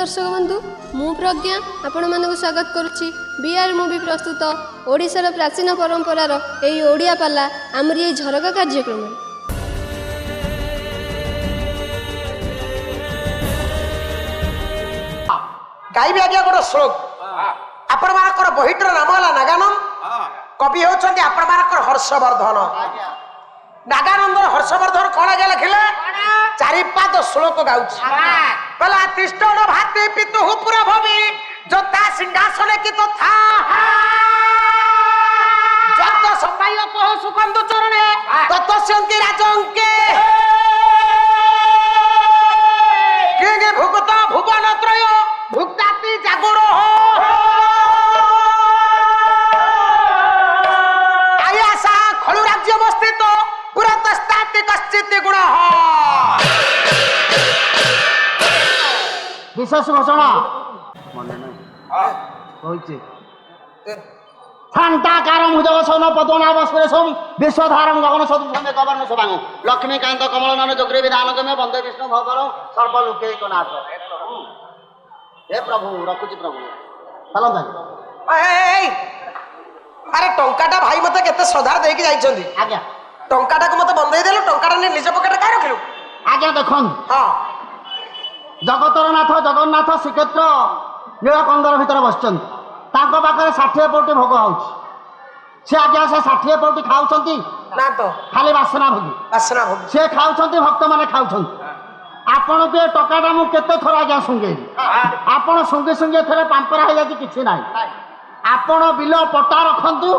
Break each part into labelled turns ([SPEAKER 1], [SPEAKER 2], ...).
[SPEAKER 1] दर्शक बंधु मु प्रज्ञा आपण मानक स्वागत करुच्ची बीआर मूवी प्रस्तुत ओडिशार प्राचीन परंपरार एई ओडिया पाला आमर ये झरका कार्यक्रम
[SPEAKER 2] गाइबे आज्ञा गोटे श्लोक आपण मानकर बहिटर नाम है नागानंद कवि होचंती आपण मानकर हर्षवर्धन नागानंद हर्षवर्धन कौन आज्ञा लिखिले चारि पाद श्लोक गाउछि कहला तिष्ठन भाति पितु पुरा भवि जोता सिंहासन की तो था जत समय को सुगंध चरणे ततस्यंति राजंके के भुगत भुवन त्रय भुक्ताति जागुर हो आयासा खलु राज्य अवस्थित पुरतस्ताति कश्चित गुण हो
[SPEAKER 3] विशेष घोषणा शांताकार मुजग सौन पद्मनाभस्फुरेशम विश्वधारम गगन सदृशम कवर्ण शोभांगम लक्ष्मीकांत कमलनयन जोग्री विधानगम्य वंदे विष्णु भगवान सर्वलोकैकनाथ हे प्रभु रखुची प्रभु चलता
[SPEAKER 2] अरे टंकाटा भाई मते केते श्रद्धा देकी जाइछंती
[SPEAKER 3] आज्ञा
[SPEAKER 2] टंकाटा को मते बंदेई देलो टंकाटा ने निज पकेट काय रखिलु
[SPEAKER 3] आज्ञा देखन
[SPEAKER 2] हां
[SPEAKER 3] जगतर नाथ जगन्नाथ श्रीक्षेत्र नीलकंदर भितर बसचंत तांको पाखरे 60 पौटी भोग होउछि से आज्ञा से 60 पौटी खाउछंती
[SPEAKER 2] ना तो
[SPEAKER 3] खाली वासना भोगी से खाउछंती भक्त माने खाउछंती आपण के टकाटा मु केते थोर आज्ञा सुंगेली आपण सुंगे सुंगे थरे पांपरा हो जाती किछि नाही आपण बिलो पटा रखंतु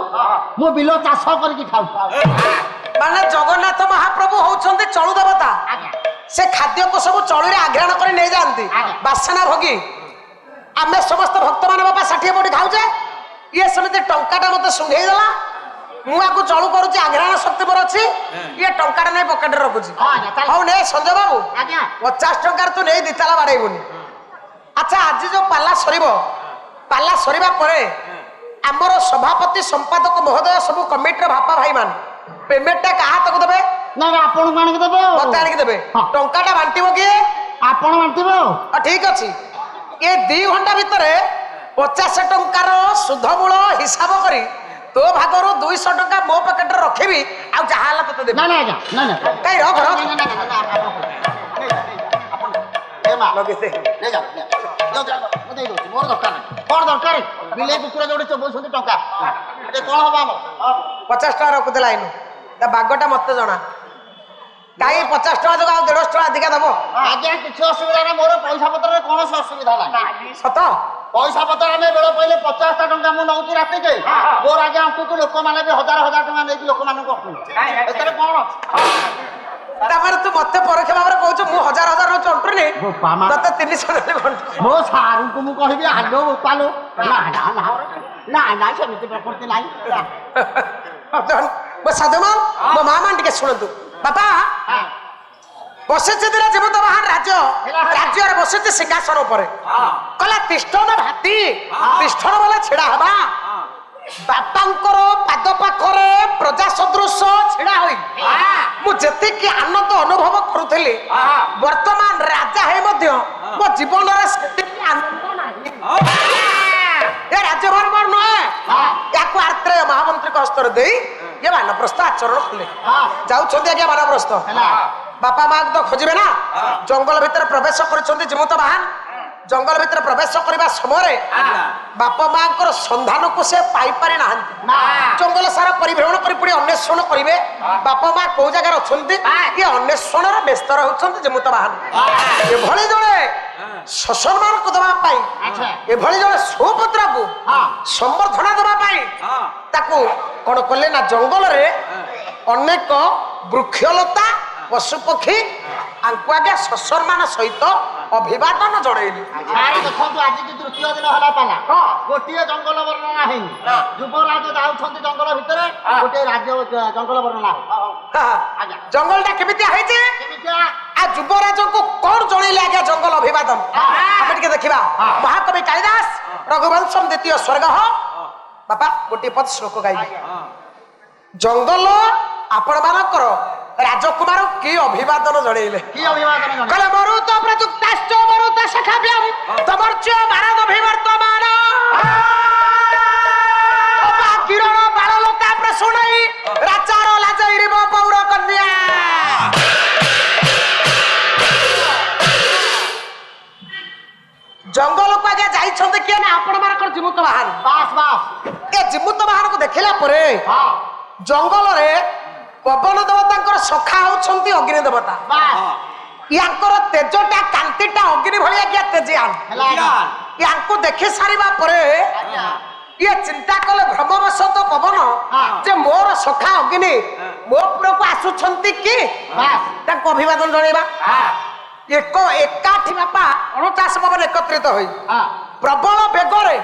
[SPEAKER 3] मु बिलो चाष करके खाउ
[SPEAKER 2] माने जगन्नाथ महाप्रभु होउछंती चळु देवता से खाद्य को सब चळु रे आग्रहण करे नै जानती वासना भोगी आमे समस्त भक्त माने बाबा 60 पौटी खाउछे ये समिति टंकाटा मते सुंघेई देला मुआ को चळु करूची आग्रहण शक्ति पर अछि ये टंकाटा नै पकेट रे रखुची हौ ने संजय बाबू
[SPEAKER 3] आज्ञा
[SPEAKER 2] 50 टंकार तू नै दिताला बाडैबुनी अच्छा आज जो पाला सरीबा परे हमर सभापति संपादक महोदय सब कमिटी भापा भाई मान पेमेंट का हाथ को देबे
[SPEAKER 3] ना आपण माने के देबे
[SPEAKER 2] मते आनि के देबे टंकाटा बांटीबो के
[SPEAKER 3] आपण बांटीबो
[SPEAKER 2] ठीक अछि ये 2 घंटा भितरे 50 टंकार सुध मूल हिसाब करी तो भागरो 200 टंका मो पकेट रे रखिबी आ जहाला तते देबे
[SPEAKER 3] ना ना ना ना
[SPEAKER 2] कई रख
[SPEAKER 3] ए मा
[SPEAKER 2] लगे से
[SPEAKER 3] ले जा यो जा मते दो मोर दरकार बिले कुकुरा जोडे 24 टंका ए कोन होबा हम
[SPEAKER 2] 50 टका रख दे लाइन ता बागटा मते जणा काई 50 टका जगा 150 टका अधिका दबो
[SPEAKER 3] आज्ञा किछ असुविधा ना मोर पैसा पत्र रे कोन असुविधा ना
[SPEAKER 2] सत
[SPEAKER 3] पैसा पत्र हमें बेलो पहिले 50 टका मु नउची राती के मोर आज्ञा हमकु लोक माने भी हजार हजार टका नेकी लोक माने को एतरे कोन
[SPEAKER 2] तापर तू मते परोक्ष भाबरे कहू मु हजार हजार रो चंटर ने तते 300 ने घंटा
[SPEAKER 3] मो सारू को मु कहबी आगो उपालो ना ना सेमिति प्रकृति नाही
[SPEAKER 2] मो साधुमान मो मामान टिके सुनतु बाबा बसिचे दिला जीवत महान राज्य रे बसिचे सिंहासन ऊपर कला तिष्ठन भाती तिष्ठन वाला छिड़ा हबा बापांकर पाद पाखरे प्रजा सदृश छिड़ा होई मु जति कि आनंद अनुभव करूथली वर्तमान राजा है मध्य मो जीवन रे सेति आनंद नाही ये राज्य भर न याको आर्त्रेय महामंत्री को हस्तर दे ये वानप्रस्थ आचरण कले जाउछंती आज्ञा वानप्रस्थ बापा माँ तो खोजबे ना जंगल भीतर प्रवेश करछंती जीवत महान जंगल भीतर प्रवेश करबा समय बापा माँ को संधान को से पाई पारे ना जंगल सारा परिभ्रमण करी पुणी अन्वेषण करिवे बापा माँ को जगह अछंती ये अन्वेषण रे व्यस्त रहउछंती जीवत महान ए भली जणे ससम्मान को दबा पाई ए भली जणे सुपुत्र को संवर्धना दबा पाई ताकू कोन कले ना जंगल रे अनेक वृक्षलता पशु पक्षी आंकु आगे ससम्मान सहित अभिवादन जणैली
[SPEAKER 3] आरे देखंतु आज की तृतीय दिन हला पाला गोटिए जंगल वर्णना है युवराज जाउछंती जंगल भितरे गोटे राज्य जंगल वर्णना आज्ञा
[SPEAKER 2] जंगलटा केमिति आइছে
[SPEAKER 3] केमितिया
[SPEAKER 2] आ युवराज को कोन जणैले आगे जंगल अभिवादन आपण के देखिबा महाकवि कालिदास रघुवंशम द्वितीय स्वर्ग बापा गोटे पद श्लोक गाई जंगल आपण मानकर ରାଜକୁମାର କି ଅଭିବାଦନ ଜଣେଇଲେ
[SPEAKER 3] কি অভিবাদন জানো
[SPEAKER 2] କହିଲେ ମରୁତ ପ୍ରଯୁକ୍ତାଶ୍ଚ ମରୁତ ସଖାଭ୍ୟଂ ତମର୍ଚ୍ୟ ଭାରତ ବିବର୍ତ୍ତମାନ ଅପା କିରଣ ବାଳଲତା ପ୍ରଶୁଣଇ ରାଚାର ଲାଜଇରିବ ପୌର କନ୍ୟା ଜଙ୍ଗଲକୁ ଆଜ୍ଞା ଯାଇଛନ୍ତି କିଏ ନା ଆପଣ ମାନଙ୍କର ଜିମୁତ ବାହାନ
[SPEAKER 3] বাস বাস
[SPEAKER 2] ଏ ଜିମୁତ ବାହାନକୁ ଦେଖିଲା ପରେ
[SPEAKER 3] হ্যাঁ
[SPEAKER 2] ଜଙ୍ଗଲରେ ପବନ ଦେବତାଙ୍କର ସଖା ହଉଛନ୍ତି ଅଗ୍ନି ଦେବତା
[SPEAKER 3] বাস
[SPEAKER 2] ୟାଙ୍କର ତେଜଟା କାନ୍ତିଟା ଅଗ୍ନି ଭଳିଆ କିଆ ତେଜିଆନ
[SPEAKER 3] হেলা
[SPEAKER 2] ୟାଙ୍କୁ ଦେଖି ସାରିବା ପରେ
[SPEAKER 3] আচ্ছা
[SPEAKER 2] ଇଏ ଚିନ୍ତା କଲେ ଭ୍ରମବଶତ ପବନ
[SPEAKER 3] ହଁ।
[SPEAKER 2] ଯେ ମୋର ସଖା ଅଗ୍ନି ମୋ ପୁରକୁ ଆସୁଛନ୍ତି କି
[SPEAKER 3] বাস
[SPEAKER 2] ତାଙ୍କୁ ଅଭିବାଦନ ଜଣେଇବା
[SPEAKER 3] হ্যাঁ
[SPEAKER 2] ଏକାଠି ବାପା 49 ପବନ ଏକତ୍ରିତ ହୋଇ
[SPEAKER 3] হ্যাঁ
[SPEAKER 2] ପ୍ରବଳ ବେଗରେ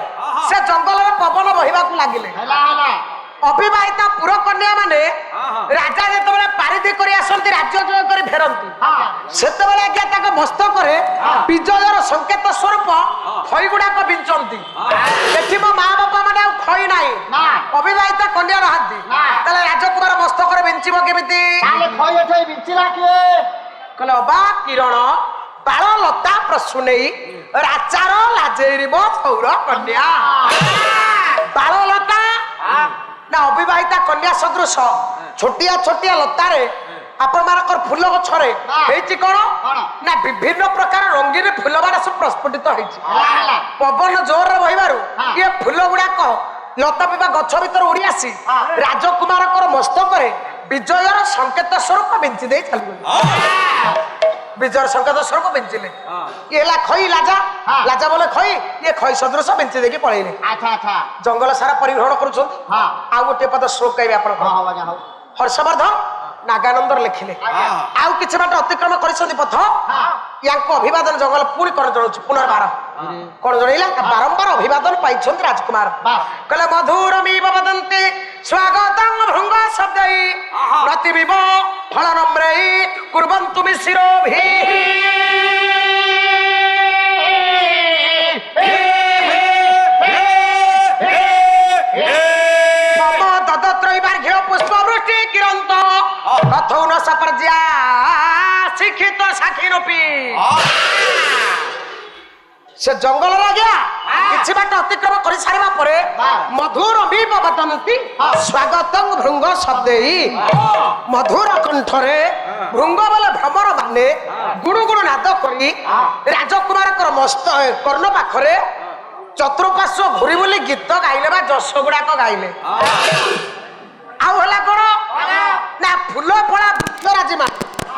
[SPEAKER 2] ସେ ଜଙ୍ଗଲରେ ପବନ ବହିବାକୁ ଲାଗିଲେ
[SPEAKER 3] হেলা হেলা
[SPEAKER 2] ଅବିବାହିତ ପୁର କନ୍ୟା ମାନେ ରାଜା ଯେତେବେଳେ ପାରିଧି କରି ଆସନ୍ତି ରାଜ୍ୟ ଜୟ କରି ଫେରନ୍ତି
[SPEAKER 3] হ্যাঁ
[SPEAKER 2] ସେତେବେଳେ ଆଜ୍ଞା ତାଙ୍କ ମସ୍ତକରେ ବିଜୟର ସଂକେତ ସ୍ୱରୂପ ଖଇ ଗୁଡାକ ବିଞ୍ଚନ୍ତି ଏଠି ମୋ ମା ବାପା ମାନେ ଆଉ ଖଇ ନାହିଁ
[SPEAKER 3] না
[SPEAKER 2] ଅବିବାହିତ କନ୍ୟା ନାହାନ୍ତି
[SPEAKER 3] ନା।
[SPEAKER 2] ତାହେଲେ ରାଜକୁମାର ମସ୍ତକରେ ବିଞ୍ଚିବ କେମିତି
[SPEAKER 3] তাহলে ক্ষয় হচ্ছে বিচ্ছিলা কি
[SPEAKER 2] କହିଲେ ଅବା କିରଣ ବାଳ ଲତା ପ୍ରସୂନେଇ ରାଚାର ଲାଜେଇରିବ ପୌର କନ୍ୟା ବାଳ ଲତା ନା ଅବିବାହିତା କନ୍ୟା ସଦୃଶ ଛୋଟିଆ ଛୋଟିଆ ଲତାରେ ଆପଣ ମାନଙ୍କର ଫୁଲ ଗଛରେ ହେଇଛି କଣ
[SPEAKER 3] କଣ?
[SPEAKER 2] ନା ବିଭିନ୍ନ ପ୍ରକାର ରଙ୍ଗୀନ ଫୁଲ ମାନ ସବୁ ପ୍ରସ୍ଫୁଟିତ ହେଇଛି
[SPEAKER 3] হেলা হেলা
[SPEAKER 2] ପବନ ଜୋରରେ ବହିବାରୁ
[SPEAKER 3] ହଁ।
[SPEAKER 2] ଇଏ ଫୁଲ ଗୁଡାକ ଲତା ପିବା ଗଛ ଭିତରୁ ଉଡି ଆସି
[SPEAKER 3] ହଁ।
[SPEAKER 2] ରାଜକୁମାରଙ୍କର ମସ୍ତକରେ ବିଜୟର ସଂକେତ ସ୍ୱରୂପ ବିଞ୍ଚି ଦେଇ ଚାଲିଗଲେ ବିଜୟର ସଂକେତ ସ୍ୱରୂପ ବିଞ୍ଚିଲେ ଇଏ ହେଲା ଖଇ ଲାଜା
[SPEAKER 3] ହଁ।
[SPEAKER 2] ଲାଜା ବୋଲେ ଖଇ ଇଏ ଖଇ ସଦୃଶ ବିଞ୍ଚି ଦେଇକି ପଳେଇଲେ
[SPEAKER 3] আচ্ছা আচ্ছা
[SPEAKER 2] ଜଙ୍ଗଲ ସାରା ପରିଭ୍ରମଣ କରୁଛନ୍ତି
[SPEAKER 3] হ্যাঁ
[SPEAKER 2] ଆଉ ଗୋଟିଏ ପଦ ଶ୍ଲୋକ କହିବେ ଆପଣ
[SPEAKER 3] হ্যাঁ হব যা হোক
[SPEAKER 2] ହର୍ଷବର୍ଦ୍ଧନ ନାଗାନନ୍ଦର ଲେଖିଲେ
[SPEAKER 3] ଆଜ୍ଞା।
[SPEAKER 2] ଆଉ କିଛି ବାଟ ଅତିକ୍ରମ କରିଛନ୍ତି ପଥ
[SPEAKER 3] হ্যাঁ
[SPEAKER 2] ୟାଙ୍କ ଅଭିବାଦନ ଜଙ୍ଗଲ ପୁଣି କଣ ଜଣାଉଛି ପୁନର୍ବାର କଣ ଜଣେଇଲା ବାରମ୍ବାର ଅଭିବାଦନ ପାଇଛନ୍ତି ରାଜକୁମାର
[SPEAKER 3] ବାସ୍।
[SPEAKER 2] କହିଲେ ମଧୁରମିବ ବଦନ୍ତି ସ୍ୱାଗତଂ ଭୃଙ୍ଗ ଶବ୍ଦଇ ପ୍ରତିବିବ ଫଳ ନମ୍ରଇ କୁର୍ବନ୍ତୁ ମିଶ୍ରୋଭି ମମ ଦଦତ୍ରୈବାର୍ଘ୍ୟ ପୁଷ୍ପବୃଷ୍ଟି କିରନ୍ତ କଥୌନ ସପର୍ଯ୍ୟା ଶିକ୍ଷିତ ସାକ୍ଷୀ ରୂପୀ ସେ ଜଙ୍ଗଲର ଆଜ୍ଞା କିଛି ବାଟ ଅତିକ୍ରମ କରି ସାରିବା ପରେ ମଧୁର ବଦନ୍ତି ସ୍ୱାଗତଂ ଭୃଙ୍ଗ ଶବ୍ଦେଇ ମଧୁର କଣ୍ଠରେ ଭୃଙ୍ଗ ବୋଲେ ଭ୍ରମର ମାନେ ଗୁଣୁ ଗୁଣୁ ନାଦ କରି ରାଜକୁମାରଙ୍କର ମସ୍ତ କର୍ଣ୍ଣ ପାଖରେ ଚତୁଃପାର୍ଶ୍ୱ ଘୁରି ବୁଲି ଗୀତ ଗାଇଲେ ବା ଯଶ ଗୁଡାକ ଗାଇଲେ ଆଉ ହେଲା କଣ ନା ଫୁଲ ଫଳା ବୃକ୍ଷ ରାଜିମା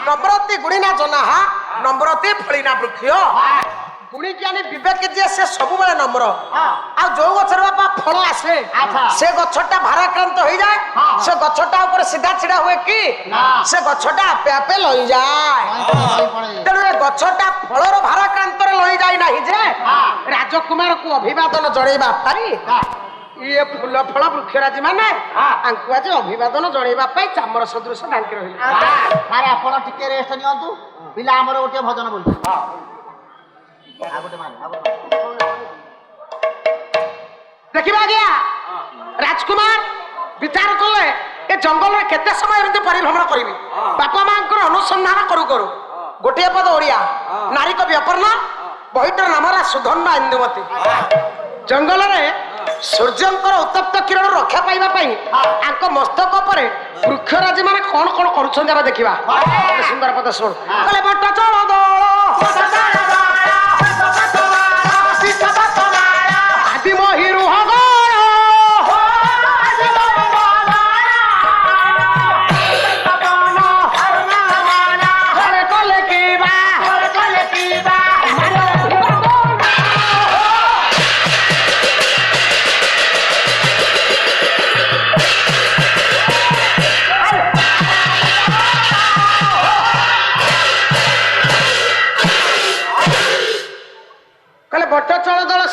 [SPEAKER 2] ନମ୍ରତି ଗୁଣିନା ଜନାହା ନମ୍ରତି ଫଳିନା ବୃକ୍ଷ ଗୁଣିଜ୍ଞାନୀ ବିବେକ ଯିଏ ସେ ସବୁବେଳେ ନମ୍ର ଆଉ ଯୋଉ ଗଛରେ ବାପା ଫଳ ଆସେ
[SPEAKER 3] ଆଚ୍ଛା।
[SPEAKER 2] ସେ ଗଛଟା ଭାରାକ୍ରାନ୍ତ ହେଇଯାଏ ସେ ଗଛଟା ଉପରେ ସିଧା ଛିଡା ହୁଏ କି
[SPEAKER 3] ନା।
[SPEAKER 2] ସେ ଗଛଟା ଆପେ ଆପେ ଲଇଯାଏ ତେଣୁ ଏ ଗଛଟା ଫଳର ଭାରାକ୍ରାନ୍ତରେ ଲଇ ଯାଇ ନାହିଁ ଯେ ରାଜକୁମାରକୁ ଅଭିବାଦନ ଜଣେଇବା ପାରି ଇଏ ଫୁଲ ଫଳ ବୃକ୍ଷରାଜି ମାନେ ତାଙ୍କୁ ଆଜି ଅଭିବାଦନ ଜଣେଇବା ପାଇଁ ଚାମର ସଦୃଶ ଢାଙ୍କି ରହିଲେ
[SPEAKER 3] আরে আপন টিকে রেস্ট নিয়ন্তু পিলা আমার গোটে ভজন বলছি আর গোটে মানে
[SPEAKER 2] ଦେଖିବା ଆଜ୍ଞା ରାଜକୁମାର ବିଚାର କଲେ ଏ ଜଙ୍ଗଲରେ କେତେ ସମୟ ଏମିତି ପରିଭ୍ରମଣ କରିବି ବାପା ମାଙ୍କର ଅନୁସନ୍ଧାନ କରୁ କରୁ ଗୋଟିଏ ପଦ ଓଡିଆ ନାରୀ କବି ଅପର୍ଣ୍ଣା ବହିଟାର ନାମ ହେଲା ସୁଧନ୍ୟ ଇନ୍ଦୁମତୀ ଜଙ୍ଗଲରେ ସୂର୍ଯ୍ୟଙ୍କର ଉତ୍ତପ୍ତ କିରଣ ରକ୍ଷା ପାଇବା ପାଇଁ ତାଙ୍କ ମସ୍ତକ ଉପରେ ବୃକ୍ଷରାଜି ମାନେ କଣ କଣ କରୁଛନ୍ତି ଆମେ ଦେଖିବା ସୁନ୍ଦର ପଦ ଶୁଣ କହିଲେ ବଟ ଚଳ ଦଳ ଆଦି ମହିରୁ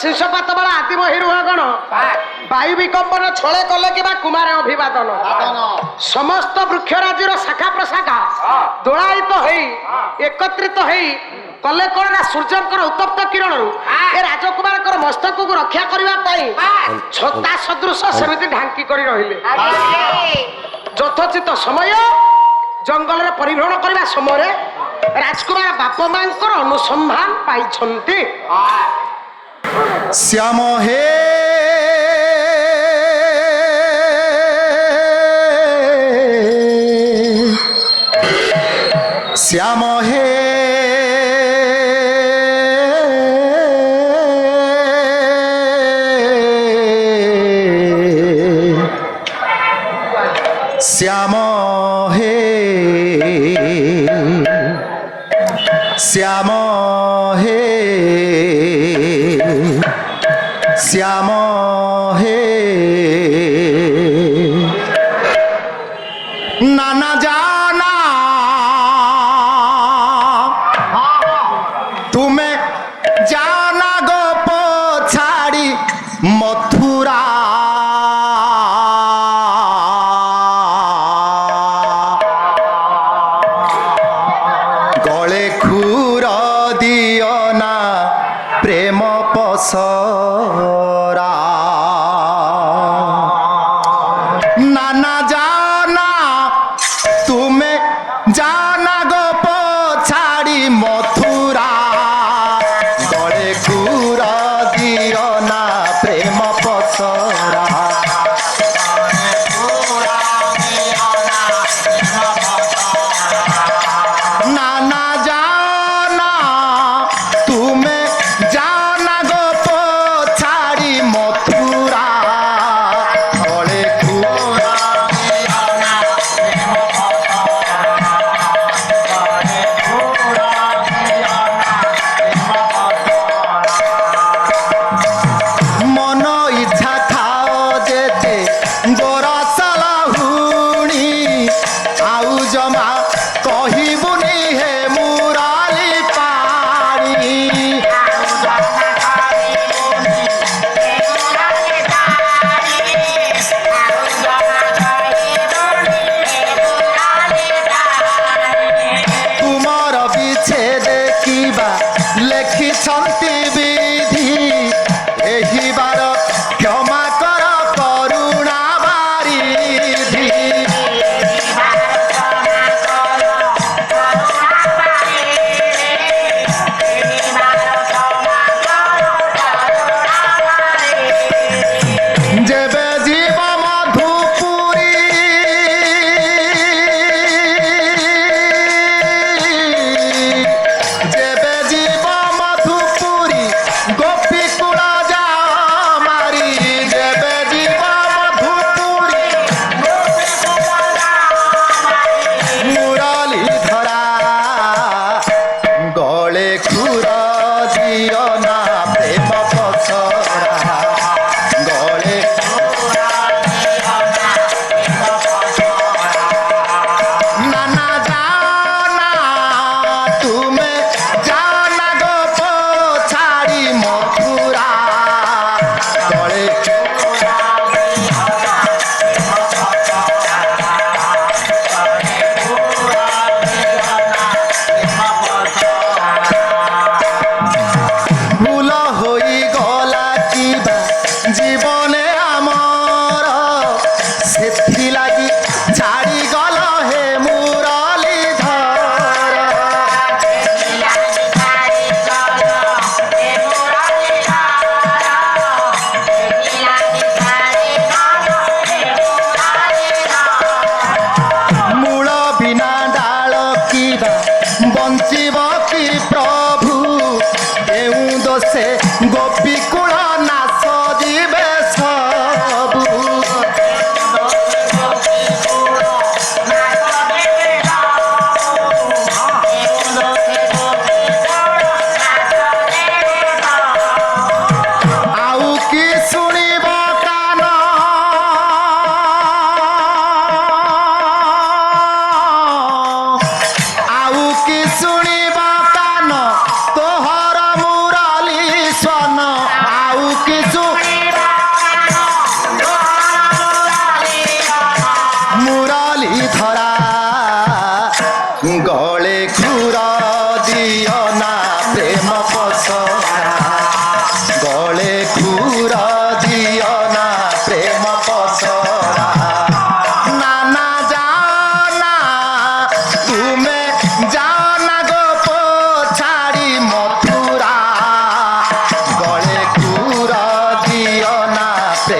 [SPEAKER 2] ଶୀର୍ଷପାତ ବେଳା ଆଦି ମହିରୁହ ଗଣ ବାୟୁ ବିକମ୍ପନ ଛଳେ କଲେ କିମ୍ବା କୁମାର ଅଭିବାଦନ ସମସ୍ତ ବୃକ୍ଷରାଜିର ଶାଖା ପ୍ରଶାଖା ଦୋଳାୟିତ ହେଇ ଏକତ୍ରିତ ହେଇ କଲେ କଣ ନା ସୂର୍ଯ୍ୟଙ୍କର ଉତ୍ତପ୍ତ କିରଣରୁ ଏ ରାଜକୁମାରଙ୍କର ମସ୍ତକକୁ ରକ୍ଷା କରିବା ପାଇଁ ଛତା ସଦୃଶ ସେମିତି ଢାଙ୍କି କରି ରହିଲେ ଯଥୋଚିତ ସମୟ ଜଙ୍ଗଲରେ ପରିଭ୍ରମଣ କରିବା ସମୟରେ ରାଜକୁମାର ବାପା ମାଙ୍କର ଅନୁସନ୍ଧାନ ପାଇଛନ୍ତି।
[SPEAKER 4] ଶ୍ୟାମ ହେ ଶ୍ୟାମ ହେ শ্যাମ হে শ্যাম হে শ্যাম হে নানা জানা তুমি জানা গো পছাড়ি মথুরা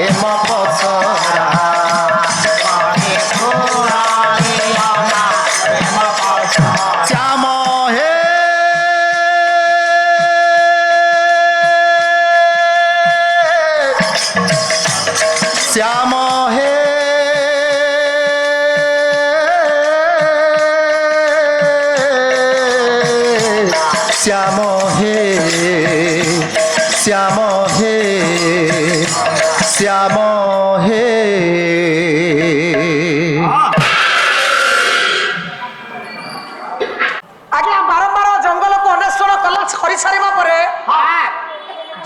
[SPEAKER 4] ପ୍ରେମ ପସରା ଶ୍ୟାମ ହେ ଶ୍ୟାମ ହେ শ্যাম হে শ্যাম হে শ্যাম হে
[SPEAKER 2] ଆଜ୍ଞା ବାରମ୍ବାର ଜଙ୍ଗଲକୁ ଅନ୍ୱେଷଣ କରିସାରିବା ପରେ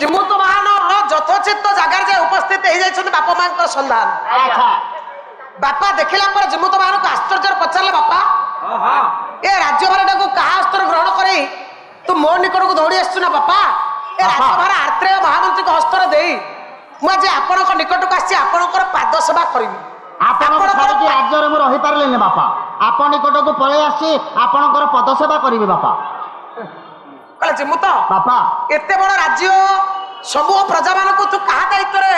[SPEAKER 2] ଜିମୁତ ବାହନ ଯଥୋଚିତ ଜାଗାରେ ଯାଇ ଉପସ୍ଥିତ ହେଇଯାଇଛନ୍ତି ବାପା ମାଙ୍କ ସନ୍ଧାନ। ବାପା ଦେଖିଲା ପରେ ଜିମୁତ ବାହନକୁ ଆଶ୍ଚର୍ଯ୍ୟରେ ପଚାରିଲେ, ବାପା ଏ ରାଜ୍ୟଭାରଟାକୁ କାହା ହସ୍ତରେ ଗ୍ରହଣ କରି ତୁ ମୋ ନିକଟକୁ ଦୌଡ଼ି ଆସିଛୁ ନା ବାପା? ଏ ରାଜ୍ୟଭାର ଆତ୍ରେୟ ମହାମନ୍ତ୍ରୀଙ୍କ ହସ୍ତରେ ଦେଇ ମୁଁ ଆଜି ଆପଣଙ୍କ ନିକଟକୁ ଆସିଛି ଆପଣଙ୍କର ପାଦ ସେବା କରିବି।
[SPEAKER 3] ଆପଣଙ୍କ ଛାଡ଼ିକି ରାଜ୍ୟରେ ମୁଁ ରହିପାରିଲିନି ବାପା, ଆପଣ ନିକଟକୁ ପଳେଇ ଆସିଛି, ଆପଣଙ୍କର ପଦ ସେବା କରିବି ବାପା।
[SPEAKER 2] କହିଲେ ଜିମୁତ
[SPEAKER 3] ବାପା
[SPEAKER 2] ଏତେ ବଡ ରାଜ୍ୟ ସମୂହ ପ୍ରଜାମାନଙ୍କୁ ତୁ କାହା ଦାୟିତ୍ୱରେ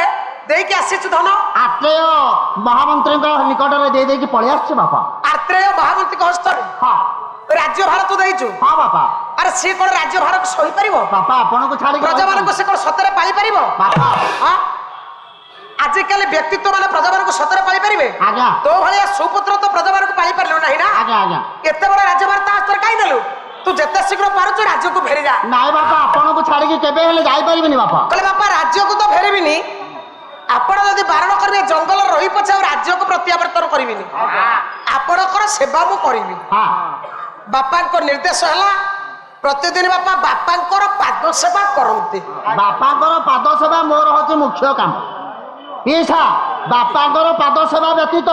[SPEAKER 2] ଦେଇକି ଆସିଛୁ ଧନ?
[SPEAKER 3] ଆତ୍ରେୟ ମହାମନ୍ତ୍ରୀଙ୍କ ନିକଟରେ ଦେଇ ଦେଇକି ପଳେଇ ଆସିଛି ବାପା।
[SPEAKER 2] ଆତ୍ରେୟ ମହାମନ୍ତ୍ରୀଙ୍କ ହସ୍ତରେ
[SPEAKER 3] ହଁ
[SPEAKER 2] ରାଜ୍ୟଭାର ତୁ ଦେଇଛୁ?
[SPEAKER 3] ହଁ ବାପା।
[SPEAKER 2] ଆରେ ସିଏ କଣ ରାଜ୍ୟଭାରକୁ ସହିପାରିବ?
[SPEAKER 3] ବାପା ଆପଣଙ୍କୁ ଛାଡ଼ିକି
[SPEAKER 2] ପ୍ରଜାମାନଙ୍କୁ ସେ କଣ ସତରେ ପାଳିପାରିବ?
[SPEAKER 3] ବାପା
[SPEAKER 2] ଆଜିକାଲି ବ୍ୟକ୍ତିତ୍ୱ ମାନେ ପ୍ରଜାମାନଙ୍କୁ ସତରେ ପାଳିପାରିବେ?
[SPEAKER 3] ଆଜ୍ଞା
[SPEAKER 2] ତୋ ଭଳିଆ ସୁପୁତ୍ର ତ ପ୍ରଜାମାନଙ୍କୁ ପାଳିପାରିଲୁ ନାହିଁ ନା?
[SPEAKER 3] ଆଜ୍ଞା ଆଜ୍ଞା।
[SPEAKER 2] ଏତେ ବଡ ରାଜ୍ୟଭାର ତା ହସ୍ତରେ କାହିଁ ଦେଲୁ? ତୁ ଯେତେ ଶୀଘ୍ର ପାରୁଛୁ ରାଜ୍ୟକୁ ଫେରି ଯା।
[SPEAKER 3] ନାଇଁ ବାପା ଆପଣଙ୍କୁ ଛାଡ଼ିକି କେବେ ହେଲେ ଯାଇପାରିବିନି ବାପା।
[SPEAKER 2] କହିଲେ ବାପା ରାଜ୍ୟକୁ ତ ଫେରିବିନି, ଆପଣ ଯଦି ବାରଣ କରିବେ ଜଙ୍ଗଲରେ ରହି ପଛେ ଆଉ ରାଜ୍ୟକୁ ପ୍ରତ୍ୟାବର୍ତ୍ତନ କରିବିନି, ଆପଣଙ୍କର ସେବା ମୁଁ କରିବି। ବାପାଙ୍କ ନିର୍ଦ୍ଦେଶ ହେଲା ପ୍ରତିଦିନ ବାପା ବାପାଙ୍କର ପାଦ ସେବା କରନ୍ତି।
[SPEAKER 3] ବାପାଙ୍କର ପାଦ ସେବା ମୋର ହଉଛି ମୁଖ୍ୟ କାମ। ପିସା ବାପାଙ୍କର ପାଦ ସେବା ବ୍ୟତୀତ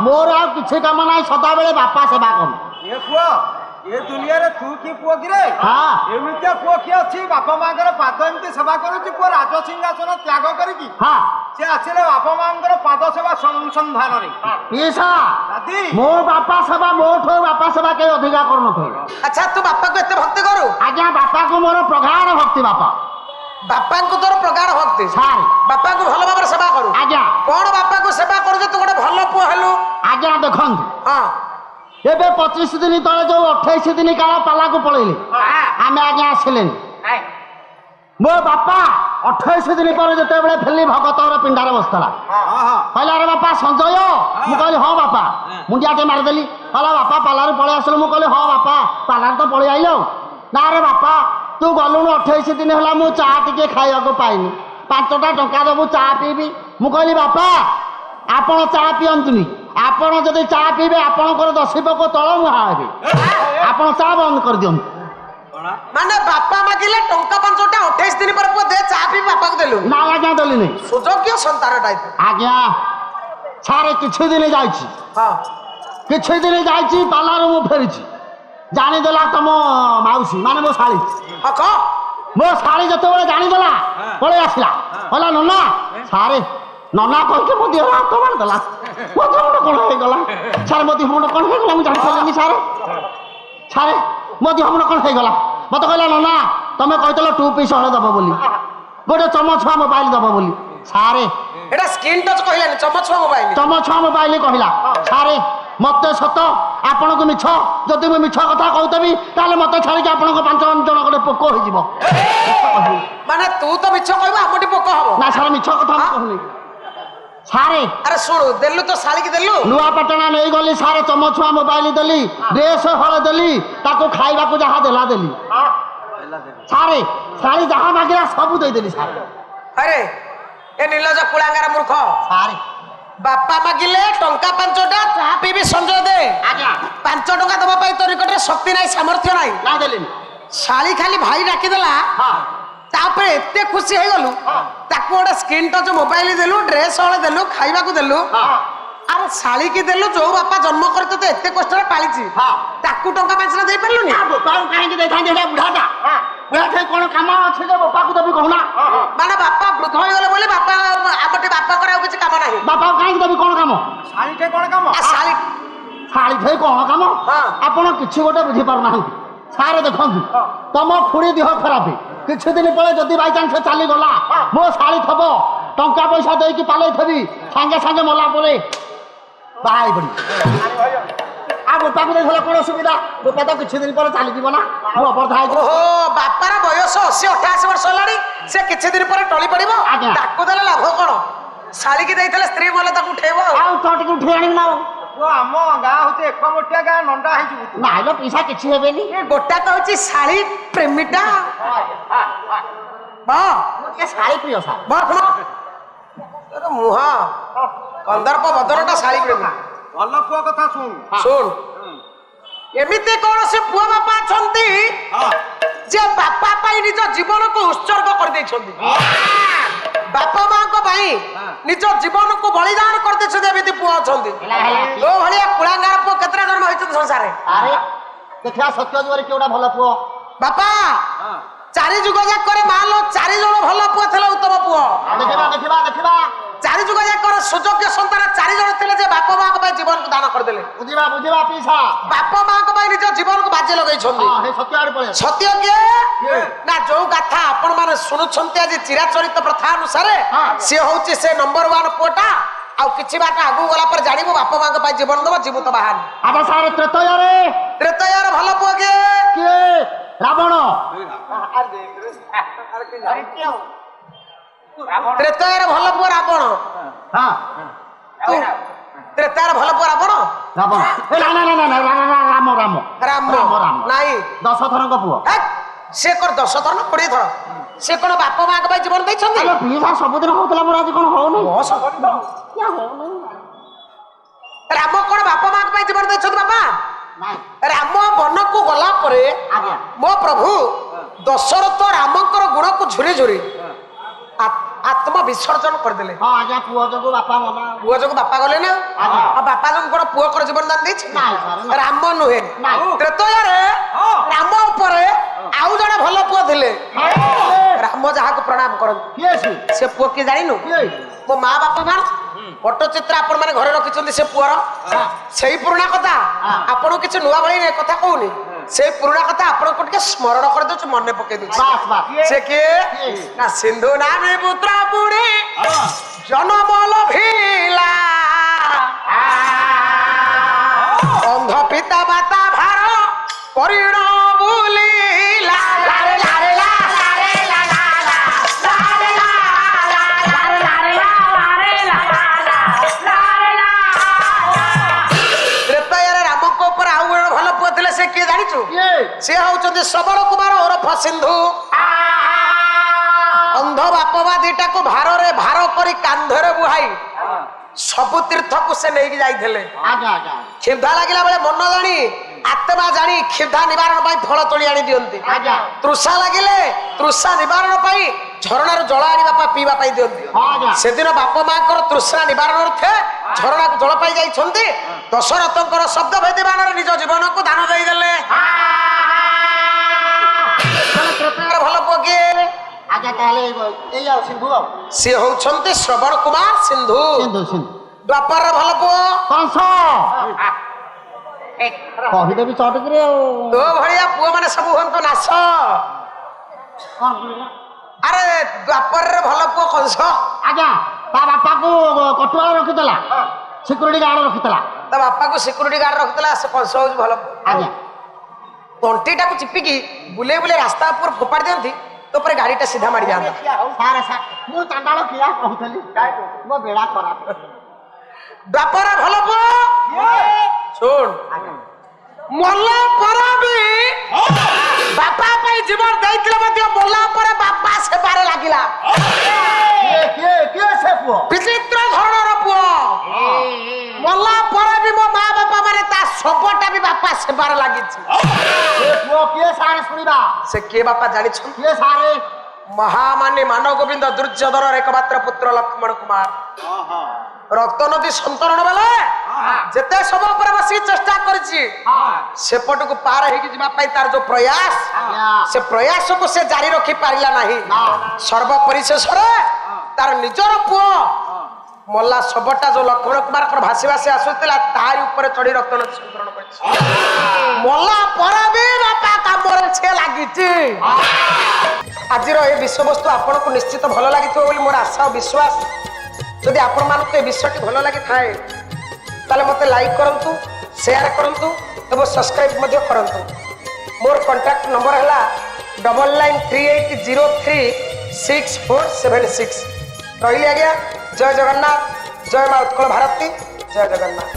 [SPEAKER 3] ମୋର ଆଉ କିଛି କାମ ନାହିଁ, ସଦାବେଳେ ବାପା ସେବା କରୁ।
[SPEAKER 5] ଏ ପୁଅ ଏ ଦୁନିଆରେ ତୁ କି ପୁଅ କିରେ? ଏମିତିଆ ପୁଅ କିଏ ଅଛି ବାପା ମାଙ୍କର ପାଦ ଏମିତି ସେବା କରୁଛି? ପୁଅ ରାଜ ସିଂହାସନ ତ୍ୟାଗ କରିକି ସେ ଆସିଲେ ବାପା ମାଙ୍କର ପାଦ ସେବା ଅନୁସନ୍ଧାନରେ।
[SPEAKER 3] ପିସା
[SPEAKER 5] ଦାଦି
[SPEAKER 3] ମୋ ବାପା ସେବା ମୋଠୁ ବାପା ସେବା କେହି ଅଧିକା କରୁନଥିବେ।
[SPEAKER 2] ଆଚ୍ଛା ତୁ ବାପାଙ୍କୁ ଏତେ ଭକ୍ତି କରୁ?
[SPEAKER 3] ଆଜ୍ଞା ବାପାକୁ ମୋର ପ୍ରଗାଢ଼ ଭକ୍ତି ବାପା।
[SPEAKER 2] ବାପାଙ୍କୁ ତୋର ପ୍ରଗାଢ଼ ଭକ୍ତି?
[SPEAKER 3] ସାର୍
[SPEAKER 2] ବାପାଙ୍କୁ ଭଲ ଭାବରେ ସେବା କରୁ?
[SPEAKER 3] ଆଜ୍ଞା।
[SPEAKER 2] କଣ ବାପାଙ୍କୁ ସେବା କରୁଛୁ ତୁ ଗୋଟେ ଭଲ ପୁଅ ହେଲୁ?
[SPEAKER 3] ଆଜ୍ଞା ଦେଖନ୍ତୁ
[SPEAKER 2] ହଁ
[SPEAKER 3] ଏବେ 25 ଦିନ ତଳେ ଯୋଉ 28 ଦିନ କାଳ ପାଲାକୁ ପଳେଇଲେ ଆମେ ଆଜ୍ଞା ଆସିଲେନି। ମୋ ବାପା 28 ଦିନ ପରେ ଯେତେବେଳେ ଫେଲି ଭଗତର ପିଣ୍ଡାରେ ବସିଥିଲା କହିଲା, ଆରେ ବାପା ସଞ୍ଜୟ? ମୁଁ କହିଲି ହଁ ବାପା। ମୁଣ୍ଡିଆଟେ ମାରିଦେଲି। କହିଲା ବାପା ପାଲାରୁ ପଳେଇ ଆସିଲୁ? ମୁଁ କହିଲି ହଁ ବାପା ପାଲାରୁ ତ ପଳେଇ ଆଇଲ। ନା ରେ ବାପା ତୁ ଗଲୁଣୁ 28 ଦିନ ହେଲା ମୁଁ ଚା ଟିକେ ଖାଇବାକୁ ପାଇନି, 5ଟା ଟଙ୍କା ଦେବୁ ଚା ପିଇବି। ମୁଁ କହିଲି ବାପା ଆପଣ ଚା ପିଅନ୍ତୁନି, ଆପଣ ଯଦି ଚା ପିଇବେ ଆପଣଙ୍କର 10 ପୋକ ତଳ ମୁହାଁ ହେବେ, ଆପଣ ଚା ବନ୍ଦ କରିଦିଅନ୍ତୁ।
[SPEAKER 2] ମାନେ ବାପା ମାଗିଲେ ଟଙ୍କା 5ଟା 28 ଦିନ ପରେ ପୁଅ ଦେ ଚା ପିଇ ବାପାକୁ ଦେଲୁ?
[SPEAKER 3] ନା ଆଜ୍ଞା ଦେଲିନି।
[SPEAKER 2] ସୁଯୋଗ୍ୟ ସନ୍ତାନଟା
[SPEAKER 3] ଆଜ୍ଞା ସାରେ କିଛି ଦିନ ଯାଇଛି, କିଛି ଦିନ ଯାଇଛି ପାଲାରୁ ମୁଁ ଫେରିଛି, ଜାଣିଦେଲା ତମ ମାଉସୀ ମାନେ ମୋ ଶାଳୀ। ମୋ ଶାଳୀ ଯେତେବେଳେ ଜାଣିଦେଲା ପଳେଇ ଆସିଲା, କହିଲା ନନା ସାରେ ନନା କହିକି ମୋ ଦେହରେ ହାତ ମାରିଦେଲା। ମୋ ଦେହ ମୁଣ୍ଡ କଣ ହେଇଗଲା ସାରେ, ମୋ ଦେହ ମୁଣ୍ଡ କଣ ହେଇଗଲା ମୁଁ ଜାଣିପାରିଲିନି ସାରେ। ସାରେ ମୋ ଦେହ ମୁଣ୍ଡ କଣ ହେଇଗଲା? ମତେ କହିଲା ନନା ତମେ କହିଥିଲ 2 ପିସ୍ ହଳେ ଦବ ବୋଲି, ଗୋଟେ ଚମଛୁଆ ମୋବାଇଲ ଦବ ବୋଲି। ସାରେ
[SPEAKER 2] ଏଟା ସ୍କ୍ରିନ୍ ଟଚ୍ କହିଲାନି, ଚମଛୁଆ ମୋବାଇଲ।
[SPEAKER 3] ଚମଛୁଆ ମୋବାଇଲ କହିଲା। ସାରେ ମତେ ସତ ଆପଣଙ୍କୁ ମିଛ, ଯଦି ମୁଁ ମିଛ କଥା କହୁଥିବି ତାହେଲେ ମତେ ଛାଡ଼ିକି ଆପଣଙ୍କ 5 ଜଣ ଗୋଟେ ପୋକ ହେଇଯିବ।
[SPEAKER 2] ମାନେ ତୁ ତ ମିଛ କହିବୁ ଆମଟି ପୋକ ହବ?
[SPEAKER 3] ନା ସାରେ ମିଛ କଥା ମୁଁ କହୁନି ସାରେ।
[SPEAKER 2] ଆରେ ଶୁଣୁ ଦେଲୁ ତ ଶାଳୀକି ଦେଲୁ?
[SPEAKER 3] ନୂଆପାଟଣା ନେଇଗଲି ସାରେ, ଚମଛୁଆ ମୋବାଇଲ ଦେଲି, ଡ୍ରେସ୍ ହଳେ ଦେଲି, ତାକୁ ଖାଇବାକୁ ଯାହା ଦେଲା ଦେଲି ସାରେ, ଶାଳୀ ଯାହା ମାଗିଲା ସବୁ ଦେଇଦେଲି ସାରେ।
[SPEAKER 2] ଆରେ ଏ ନିର୍ଲଜ କୁଳାଙ୍ଗାର ମୂର୍ଖ,
[SPEAKER 3] ସାରେ
[SPEAKER 2] ବାପା ମାଗିଲେ ଟଙ୍କା 5ଟା ଚା ପିଇବି ସଞ୍ଜୟ ଦେ,
[SPEAKER 3] ଆଜ୍ଞା
[SPEAKER 2] 5 ଟଙ୍କା ଦେବା ପାଇଁ ତୋ ନିକଟରେ ଶକ୍ତି ନାହିଁ, ସାମର୍ଥ୍ୟ ନାହିଁ।
[SPEAKER 3] ନା ଦେଲିନି।
[SPEAKER 2] ଶାଳୀ ଖାଲି ଭାଇ ଡାକିଦେଲା, ତାପରେ ଏତେ ଖୁସି ହେଇଗଲୁ, ତାକୁ ଗୋଟେ ସ୍କ୍ରିନ୍ ଟଚ୍ ମୋବାଇଲ ଦେଲୁ, ଡ୍ରେସ୍ ହଳେ ଦେଲୁ, ଖାଇବାକୁ ଦେଲୁ। ଆରେ ଶାଳୀକି ଦେଲୁ ଯୋଉ ବାପା ଜନ୍ମ କରି ତତେ ଏତେ କଷ୍ଟରେ ପାଳିଛି, ତାକୁ ଟଙ୍କା 5ଟା ଦେଇପାରିଲୁନି?
[SPEAKER 3] ବୋପାକୁ କାହିଁକି ଦେଇଥାନ୍ତି? ଏଟା ବୁଢାଟା, ବୁଢା କଣ କାମ ଅଛି ଯେ ବୋପାକୁ ଦେବି କହୁନା?
[SPEAKER 2] ମାନେ ବାପା ବୃଦ୍ଧ ହେଇଗଲେ ବୋଲି ବାପା ଆମଟି ବାପାଙ୍କର ଆଉ କିଛି କାମ ନାହିଁ।
[SPEAKER 3] ବାପାକୁ କାହିଁକି ଦେବି କଣ କାମ?
[SPEAKER 5] ଶାଳୀଟେ କଣ କାମ?
[SPEAKER 2] ଶାଳୀ
[SPEAKER 3] ଶାଳୀ ଠେଇ କଣ କାମ? ଆପଣ କିଛି ଗୋଟେ ବୁଝିପାରୁନାହାନ୍ତି ସାରେ। ଦେଖନ୍ତୁ ତମ ଖୁଡି ଦେହ ଖରାପ, କିଛି ଦିନ ପରେ ଯଦି ବାଇଚାନ୍ସ ଚାଲିଗଲା ମୋ ଶାଳୀ ଥବ ଟଙ୍କା ପଇସା ଦେଇକି ପାଲେଇଥିବି ସାଙ୍ଗେ ସାଙ୍ଗେ ମଲା ପରେ ବାହା ହେଇପଡି ଆଉ ବୋପାକୁ ଦେଇଥିଲେ କଣ ସୁବିଧା ବୋପା ତ କିଛି ଦିନ ପରେ ଚାଲିଯିବ ନା ମୁଁ ଅବର୍ଦ୍ଧା ହେଇଯିବ
[SPEAKER 2] ଓହୋ ବାପାର ବୟସ 80-88 ବର୍ଷ ହେଲାଣି ସେ କିଛି ଦିନ ପରେ ଟଳି ପଡିବ
[SPEAKER 3] ଆଜ୍ଞା।
[SPEAKER 2] ତାକୁ ଦେଲେ ଲାଭ କଣ ଶାଳିକି ଦେଇଥିଲେ ସ୍ତ୍ରୀ ମଲେ ତାକୁ ଉଠେଇବ
[SPEAKER 3] ଆଉ ତ ଟିକେ ଉଠେଇ ଆଣିବି ନା ଆଉ
[SPEAKER 5] ପୁଅ ଆମ ଗାଁ ହଉଛି ଏକମଟିଆ ଗାଁ ନଣ୍ଡା ହେଇଯିବୁ ତୁ।
[SPEAKER 3] ନାଇଁଲୋ ପଇସା କିଛି ହେବେନି
[SPEAKER 2] ଗୋଟା ତ ହଉଛି ଶାଳି ପ୍ରେମୀଟା
[SPEAKER 3] ମୁଁ ଟିକେ ଶାଢୀ ପ୍ରିୟ ସାର୍
[SPEAKER 2] ମୁହଁ କନ୍ଦର୍ପ ବଦନଟା ଶାଳି ପ୍ରେମୀ
[SPEAKER 5] ଭଲ ପୁଅ କଥା ଶୁଣୁ
[SPEAKER 2] ଶୁଣ ଏମିତି କୌଣସି ପୁଅ ବାପା ଅଛନ୍ତି ଯେ ବାପା ପାଇଁ ନିଜ ଜୀବନକୁ ଉତ୍ସର୍ଗ କରିଦେଇଛନ୍ତି ବାପା ମାଙ୍କ ପାଇଁ ନିଜ ଜୀବନକୁ ବଳିଦାନ କରିଦେଇଛନ୍ତି ଏମିତି ପୁଅ ଅଛନ୍ତି ତୋ ଭଳିଆ କୁଳାଙ୍ଗାର ପୁଅ କେତେଟା ଜନ୍ମ ହେଇଛନ୍ତି ସଂସାରରେ
[SPEAKER 3] ଆରେ ଦେଖିବା ସତ୍ୟ ଯୁଗରେ କେଉଁଟା ଭଲ ପୁଅ
[SPEAKER 2] ବାପା ଚାରି ଯୁଗ ଯାକରେ ମା ଲୋ 4 ଜଣ ଭଲ ପୁଅ ଥିଲେ ଉତ୍ତମ ପୁଅ
[SPEAKER 3] ଦେଖିବା ଦେଖିବା ଦେଖିବା
[SPEAKER 2] ଚାରି ଯୁଗ ଯାକର ସୁଯୋଗ୍ୟ ସନ୍ତାନ 4 ଜଣ ଥିଲେ ଯେ ବାପା ମାଙ୍କ ପାଇଁ ଜୀବନକୁ ଦାନ କରିଦେଲେ
[SPEAKER 3] ବୁଝିବା ବୁଝିବା ପିସା
[SPEAKER 2] ବାପା ମାଙ୍କ ପାଇଁ ନିଜ ଜୀବନକୁ ବାଜି ଲଗେଇଛନ୍ତି
[SPEAKER 3] ହଁ ହେ ସତ୍ୟ ଆଡେ ପଳେଇ
[SPEAKER 2] ସତ୍ୟ କିଏ ନା ଯୋଉ କଥା ଆପଣ ମାନେ ଶୁଣୁଛନ୍ତି ଆଜି ଚିରାଚରିତ ପ୍ରଥା ଅନୁସାରେ ସିଏ ହଉଛି ସେ ନମ୍ବର 1 ପୁଅଟା ଆଉ କିଛି ବାଟ ଆଗକୁ ଗଲା ପରେ ଜାଣିବୁ ବାପା ମାଙ୍କ ପାଇଁ ଜୀବନ ଦବ ଜୀବିତ ବାହାନ
[SPEAKER 3] ଆବେ ସାର୍
[SPEAKER 2] ତ୍ରେତୟାର ଭଲ ପୁଅ କିଏ
[SPEAKER 3] କିଏ ରାବଣ
[SPEAKER 2] ତ୍ରେତୟାର ଭଲ ପୁଅ ରାବଣ
[SPEAKER 3] ହଁ
[SPEAKER 2] ତୁ ତ୍ରେତୟାର ଭଲ ପୁଅ ରାବଣ
[SPEAKER 3] ରାବଣ ଏ ନା ନା ନା ନା ରାମ ରାମ
[SPEAKER 2] ରାମ
[SPEAKER 3] ରାମ
[SPEAKER 2] ନାଇଁ
[SPEAKER 3] 10 ଥରଙ୍କ ପୁଅ
[SPEAKER 2] ସେ କଣ 10 ଥର ନା 20 ଥର ସେ କଣ ବାପା ମାଙ୍କ ପାଇଁ ଜୀବନ ଦେଇଛନ୍ତି
[SPEAKER 3] ଆଲୋ ପିସା ସବୁଦିନ ହଉଥିଲା ମୋର ଆଜି କଣ ହଉନି
[SPEAKER 2] ରାମ କଣ ବାପା ମାଙ୍କ ପାଇଁ ଜୀବନ ଦେଇଛନ୍ତି ବାପା
[SPEAKER 3] ନାଇଁ
[SPEAKER 2] ରାମ ବନକୁ ଗଲା ପରେ
[SPEAKER 3] ଆଜ୍ଞା
[SPEAKER 2] ମୋ ପ୍ରଭୁ ଦଶରଥ ରାମଙ୍କର ଗୁଣକୁ ଝୁରି ଝୁରି ଆତ୍ମ ବିସର୍ଜନ କରିଦେଲେ
[SPEAKER 3] ହଁ ଆଜ୍ଞା ପୁଅ ଯୋଗୁ ବାପା ମନା
[SPEAKER 2] ପୁଅ ଯୋଗୁ ବାପା ଗଲେ ନା
[SPEAKER 3] ଆଜ୍ଞା।
[SPEAKER 2] ଆଉ ବାପା ଯୋଗୁ କଣ ପୁଅଙ୍କର ଜୀବନ ଦାନ ଦେଇଛି
[SPEAKER 3] ନାଇଁ ସାର୍, ନାଇଁ।
[SPEAKER 2] ରାମ ନୁହେଁ
[SPEAKER 3] ନାଇଁ।
[SPEAKER 2] ତ୍ରେତୟାରେ ରାମ ଉପରେ ଆଉ ଜଣେ ଭଲ ପୁଅ ଥିଲେ ରାମ ଯାହାକୁ ପ୍ରଣାମ କରନ୍ତି
[SPEAKER 3] କିଏ
[SPEAKER 2] ସେ ପୁଅ କିଏ ଜାଣିନୁ
[SPEAKER 3] କିଏ
[SPEAKER 2] ମୋ ମା ବାପା ମାର ପଟ୍ଟଚିତ୍ର ଆପଣ ମାନେ ଘରେ ରଖିଛନ୍ତି ସେ ପୁଅର ସେଇ ପୁରୁଣା କଥା ଆପଣଙ୍କୁ କିଛି ନୂଆ ଭଳି କଥା କହୁନି ସେଇ ପୁରୁଣା କଥା ଆପଣଙ୍କୁ ଟିକେ ସ୍ମରଣ କରିଦଉଛି ମନେ ପକେଇ ଦଉଛି
[SPEAKER 3] ବାସ୍ ବାସ୍
[SPEAKER 2] ସେ କିଏ ନା ସିନ୍ଧୁ ନାମୀ ପୁତ୍ର ପୁଣି ଜନମଲ ଭିଲା ଅନ୍ଧ ପିତା ମାତା ଭାର ପରିଣ ବୁଲିଲା ଲାରେ ଲାରେ ଲା ଲାରେ ଲା ଲା ଲା ଲାରେ ଲା ଲାରେ ଲାରେ ଲା ଲାରେ ଲା ଲାରେ ଲା ତ୍ରେତୟାରେ ରାମଙ୍କ ଉପରେ ଆଉ ଜଣେ ଭଲ ପୁଅ ଥିଲେ ସେ କିଏ ଜାଣିଛୁ
[SPEAKER 3] କିଏ
[SPEAKER 2] ସେ ହଉଛନ୍ତି ଶ୍ରବଣ କୁମାର ଓରଫ ସିନ୍ଧୁ ଅନ୍ଧ ବାପ ମା ଦିଟାକୁ ଭାର କରି କାନ୍ଧରେ ବୁହାଇ ସବୁ ତୀର୍ଥକୁ ସେ ନେଇକି ଯାଇଥିଲେ
[SPEAKER 3] ଆଜ୍ଞା ଆଜ୍ଞା
[SPEAKER 2] କ୍ଷୁଧା ଲାଗିଲା ବେଳେ ମନ ଜାଣି ଆତ୍ମା ଜାଣି କ୍ଷୁଧା ନିବାରଣ ପାଇଁ ଫଳ ତୋଳି ଆଣି ଦିଅନ୍ତି
[SPEAKER 3] ଆଜ୍ଞା
[SPEAKER 2] ତୃଷା ଲାଗିଲେ ତୃଷା ନିବାରଣ ପାଇଁ ଝରଣାରୁ ଜଳ ଆଣିବା ପାଇଁ ପିଇବା ପାଇଁ ଦିଅନ୍ତି
[SPEAKER 3] ହଁ ଆଜ୍ଞା
[SPEAKER 2] ସେଦିନ ବାପା ମାଙ୍କର ତୃଷ୍ଣା ନିବାରଣ ଅର୍ଥେ ଝରଣାକୁ ଜଳ ପାଇ ଯାଇଛନ୍ତି ଦଶରଥଙ୍କର ଶବ୍ଦ ଭେଦି ବାଣରେ ନିଜ ଜୀବନକୁ ଦାନ ଦେଇଦେଲେ ଭଲ ପୁଅ କିଏ
[SPEAKER 3] ଆଜ୍ଞା ତାହେଲେ ଏଇ ଆଉ ସିନ୍ଧୁ ଆଉ
[SPEAKER 2] ସିଏ ହଉଛନ୍ତି ଶ୍ରବଣ କୁମାର ସିନ୍ଧୁ
[SPEAKER 3] ସିନ୍ଧୁ ସିନ୍ଧୁ
[SPEAKER 2] ଦ୍ୱାପରର ଭଲ ପୁଅ
[SPEAKER 3] କଂସ କହିଦେବି ଚଟକିରେ ଆଉ
[SPEAKER 2] ତୋ ଭଳିଆ ପୁଅ ମାନେ ସବୁ ହୁଅନ୍ତୁ ନାଶ
[SPEAKER 3] କଣ କହିଲ
[SPEAKER 2] ଆରେ ଦ୍ୱାପରରେ ଭଲ ପୁଅ କଂସ
[SPEAKER 3] ଆଜ୍ଞା ତା ବାପାକୁ କଟୁଆଳ ରଖିଥିଲା ସିକ୍ୟୁରିଟି ଗାର୍ଡ ରଖିଥିଲା
[SPEAKER 2] ତା ବାପାକୁ ସିକ୍ୟୁରିଟି ଗାର୍ଡ ରଖିଥିଲା ସେ କଂସ ହଉଛି ଭଲ ପୁଅ
[SPEAKER 3] ଆଜ୍ଞା
[SPEAKER 2] ତଣ୍ଟିଟାକୁ ଚିପିକି ବୁଲେଇ ବୁଲେଇ ରାସ୍ତା ଉପରେ ଫୋପାଡ଼ି ଦିଅନ୍ତି ତାପରେ ଗାଡିଟା ସିଧା ମାଡ଼ି ଯାଆନ୍ତା
[SPEAKER 3] ସାର୍ ସାର୍ ମୁଁ ଚାଣ୍ଡାଳ କିଆ କହୁଥିଲି ମୋ ବେଳା ଖରାପ
[SPEAKER 2] ଦ୍ୱାପର ଭଲ ପୁଅ ଶୁଣ ମଲା ପରେ ବି ବାପା ପାଇଁ ଜୀବନ ଦେଇଥିଲେ ମଧ୍ୟ ମଲା ପରେ ବାପା ସେବାରେ ଲାଗିଲା
[SPEAKER 3] କିଏ କିଏ କିଏ ସେ ପୁଅ
[SPEAKER 2] ବିଚିତ୍ର ଧରଣର ପୁଅ ମଲା ପରେ ବି ମୋ ମା ବାପା ମାନେ ତା ଶବଟା ବି ବାପା ସେବାରେ ଲାଗିଛି
[SPEAKER 3] ସେ ପୁଅ କିଏ ସାର୍ ଶୁଣିବା
[SPEAKER 2] ସେ କିଏ ବାପା ଜାଣିଛନ୍ତି
[SPEAKER 3] କିଏ ସାର୍
[SPEAKER 2] ମହାମାନ୍ୟ ମାନବ ଗୋବିନ୍ଦ ଦୁର୍ଯ୍ୟୋଧନର ଏକମାତ୍ର ପୁତ୍ର ଲକ୍ଷ୍ମଣ କୁମାର ରକ୍ତ ନଦୀ ସନ୍ତରଣ ବେଳେ ଯେତେ ସମୟ ଉପରେ ବସିକି ଚେଷ୍ଟା କରିଛି ସେପଟକୁ ପାର ହେଇକି ଯିବା ପାଇଁ ତାର ଯୋଉ ପ୍ରୟାସ ସେ ପ୍ରୟାସକୁ ସେ ଜାରି ରଖି ପାରିଲା ନାହିଁ ସର୍ବପରିଶେଷରେ ତାର ନିଜର ପୁଅ ମଲା ଶବଟା ଯୋଉ ଲକ୍ଷ୍ମଣ କୁମାରଙ୍କର ଭାସି ଭାସି ଆସୁଥିଲା ତାରି ଉପରେ ଚଢି ରକ୍ତ ନଦୀ ସନ୍ତରଣ କରିଛି ମଲା ପରେ ବି ବାପା କାମରେ ପଛେ ଲାଗିଛି ଆଜିର ଏ ବିଷୟବସ୍ତୁ ଆପଣଙ୍କୁ ନିଶ୍ଚିତ ଭଲ ଲାଗିଥିବ ବୋଲି ମୋର ଆଶା ଓ ବିଶ୍ୱାସ ଯଦି ଆପଣମାନଙ୍କୁ ଏ ବିଷୟଟି ଭଲ ଲାଗିଥାଏ ତାହେଲେ ମୋତେ ଲାଇକ୍ କରନ୍ତୁ ସେୟାର କରନ୍ତୁ ଏବଂ ସବସ୍କ୍ରାଇବ୍ ମଧ୍ୟ କରନ୍ତୁ ମୋର କଣ୍ଟାକ୍ଟ ନମ୍ବର ହେଲା 9938036476 ରହିଲି ଆଜ୍ଞା ଜୟ ଜଗନ୍ନାଥ ଜୟ ମା ଉତ୍କଳ ଭାରତୀ ଜୟ ଜଗନ୍ନାଥ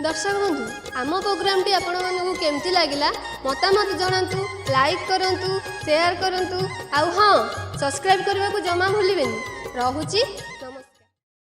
[SPEAKER 1] ଦର୍ଶକ ବନ୍ଧୁ ଆମ ପ୍ରୋଗ୍ରାମଟି ଆପଣମାନଙ୍କୁ କେମିତି ଲାଗିଲା ମତାମତ ଜଣାନ୍ତୁ ଲାଇକ୍ କରନ୍ତୁ ସେୟାର କରନ୍ତୁ ଆଉ ହଁ ସବସ୍କ୍ରାଇବ୍ କରିବାକୁ ଜମା ଭୁଲିବେନି ରହୁଛି